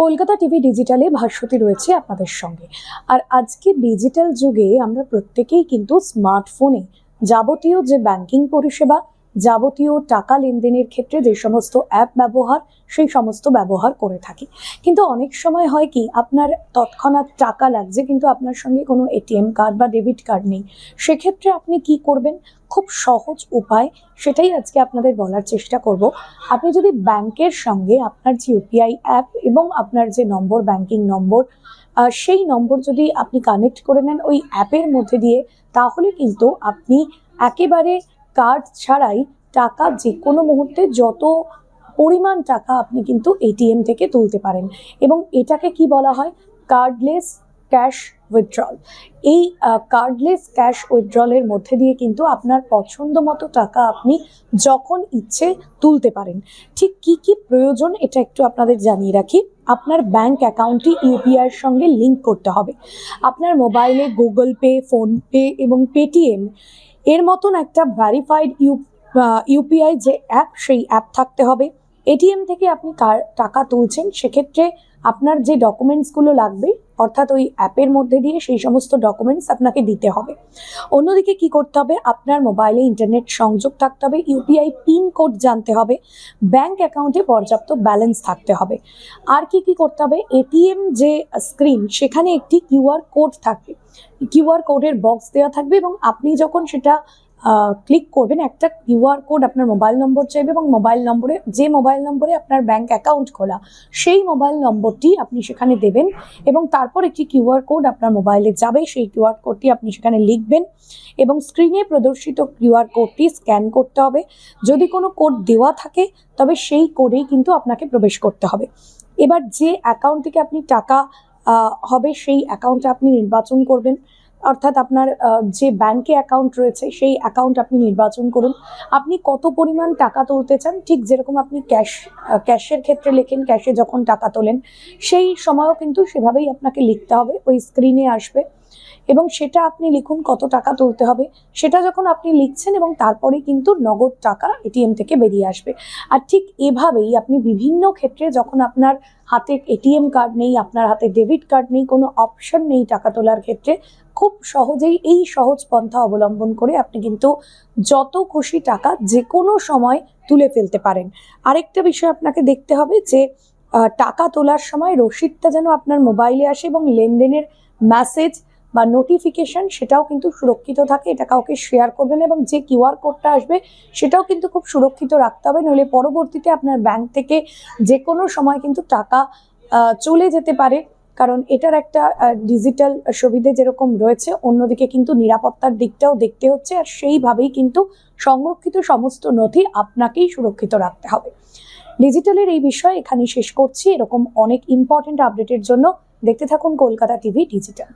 Kolkata TV ডিজিটালে Bhaswati রয়েছে আপনাদের সঙ্গে। আর আজকে ডিজিটাল যুগে আমরা প্রত্যেকেই কিন্তু স্মার্টফোনে যাবতীয় যে ব্যাংকিং পরিষেবা, যাবতীয় টাকা লেনদেনের ক্ষেত্রে যে সমস্ত অ্যাপ ব্যবহার, সেই সমস্ত ব্যবহার করে থাকি। কিন্তু অনেক সময় হয় কি, আপনার তৎক্ষণাৎ টাকা লাগছে কিন্তু আপনার সঙ্গে কোনো এটিএম কার্ড বা ডেবিট কার্ড নেই। সেক্ষেত্রে আপনি কি করবেন? খুব সহজ উপায়, সেটাই আজকে আপনাদের বলার চেষ্টা করব। আপনি যদি ব্যাংকের সঙ্গে আপনার যে ইউপিআই অ্যাপ এবং আপনার যে নম্বর, ব্যাংকিং নম্বর, সেই নম্বর যদি আপনি কানেক্ট করে নেন ওই অ্যাপের মধ্যে দিয়ে, তাহলে কিন্তু আপনি একেবারে কার্ড ছাড়াই টাকা যে কোনো মুহূর্তে যত পরিমাণ টাকা আপনি কিন্তু এটিএম থেকে তুলতে পারেন। এবং এটাকে কি বলা হয়? Cardless cash withdrawal. এই কার্ডলেস ক্যাশ উইথড্রলের মধ্যে দিয়ে কিন্তু আপনার পছন্দ মতো টাকা আপনি যখন ইচ্ছে তুলতে পারেন। ঠিক কি কি প্রয়োজন এটা একটু আপনাদের জানিয়ে রাখি। আপনার ব্যাংক অ্যাকাউন্টটি ইউপিআইয়ের সঙ্গে লিঙ্ক করতে হবে। আপনার মোবাইলে গুগল পে, ফোনপে এবং পেটিএম এর মতন একটা ভ্যারিফাইড ইউপিআই যে অ্যাপ, সেই অ্যাপ থাকতে হবে। এটিএম থেকে আপনি টাকা তুলছেন, সেক্ষেত্রে আপনার যে ডকুমেন্টসগুলো লাগবে, অর্থাৎ ওই অ্যাপের মধ্যে দিয়ে সেই সমস্ত ডকুমেন্টস আপনাকে দিতে হবে। অন্যদিকে কি করতে হবে? আপনার মোবাইলে ইন্টারনেট সংযোগ থাকতে হবে, ইউপিআই পিন কোড জানতে হবে, ব্যাংক অ্যাকাউন্টে পর্যাপ্ত ব্যালেন্স থাকতে হবে। আর কি কি করতে হবে? এটিএম যে স্ক্রিন, সেখানে একটি কিউআর কোড থাকবে, কিউআর কোডের বক্স দেওয়া থাকবে এবং আপনি যখন সেটা ক্লিক করবেন, একটা কিউআর কোড আপনার মোবাইল নম্বর চাইবে এবং যে মোবাইল নম্বরে আপনার ব্যাংক অ্যাকাউন্ট খোলা, সেই মোবাইল নম্বরটি আপনি সেখানে দেবেন এবং তারপর একটি কিউআর কোড আপনার মোবাইলে যাবে। সেই কিউআর কোডটি আপনি সেখানে লিখবেন এবং স্ক্রিনে প্রদর্শিত কিউআর কোডটি স্ক্যান করতে হবে। যদি কোনো কোড দেওয়া থাকে তবে সেই কোডেই কিন্তু আপনাকে প্রবেশ করতে হবে। এবার যে অ্যাকাউন্ট থেকে আপনি টাকা হবে, সেই অ্যাকাউন্টটা আপনি নির্বাচন করবেন, অর্থাৎ আপনার যে ব্যাংকে অ্যাকাউন্ট রয়েছে সেই অ্যাকাউন্ট আপনি নির্বাচন করুন। আপনি কত পরিমাণ টাকা তুলতে চান, ঠিক যেরকম আপনি ক্যাশের ক্ষেত্রে লেখেন, ক্যাশে যখন টাকা তোলেন সেই সময়ও কিন্তু সেভাবেই আপনাকে লিখতে হবে, ওই স্ক্রিনে আসবে এবং সেটা আপনি লিখুন কত টাকা তুলতে হবে। সেটা যখন আপনি লিখছেন এবং তারপরে কিন্তু নগদ টাকা এটিএম থেকে বেরিয়ে আসবে। আর ঠিক এভাবেই আপনি বিভিন্ন ক্ষেত্রে, যখন আপনার হাতে এটিএম কার্ড নেই, আপনার হাতে ডেবিট কার্ড নেই, কোনো অপশন নেই টাকা তোলার ক্ষেত্রে, খুব সহজেই এই সহজ পন্থা অবলম্বন করে আপনি কিন্তু যত খুশি টাকা যে কোনো সময় তুলে ফেলতে পারেন। আরেকটা বিষয় আপনাকে দেখতে হবে যে টাকা তোলার সময় রসিদটা যেন আপনার মোবাইলে আসে এবং লেনদেনের মেসেজ বা নোটিফিকেশন সেটাও কিন্তু সুরক্ষিত থাকে। এটা কাউকে শেয়ার করবেন এবং যে কিউআর কোডটা আসবে সেটাও কিন্তু খুব সুরক্ষিত রাখতে হবে, নইলে পরবর্তীতে আপনার ব্যাংক থেকে যে কোনো সময় কিন্তু টাকা চলে যেতে পারে। কারণ এটার একটা ডিজিটাল সুবিধে যেরকম রয়েছে, অন্যদিকে কিন্তু নিরাপত্তার দিকটাও দেখতে হচ্ছে, আর সেইভাবেই কিন্তু সংরক্ষিত সমস্ত নথি আপনাকেই সুরক্ষিত রাখতে হবে। ডিজিটালের এই বিষয় এখানেই শেষ করছি। এরকম অনেক ইম্পর্টেন্ট আপডেটের জন্য দেখতে থাকুন কলকাতা টিভি ডিজিটাল।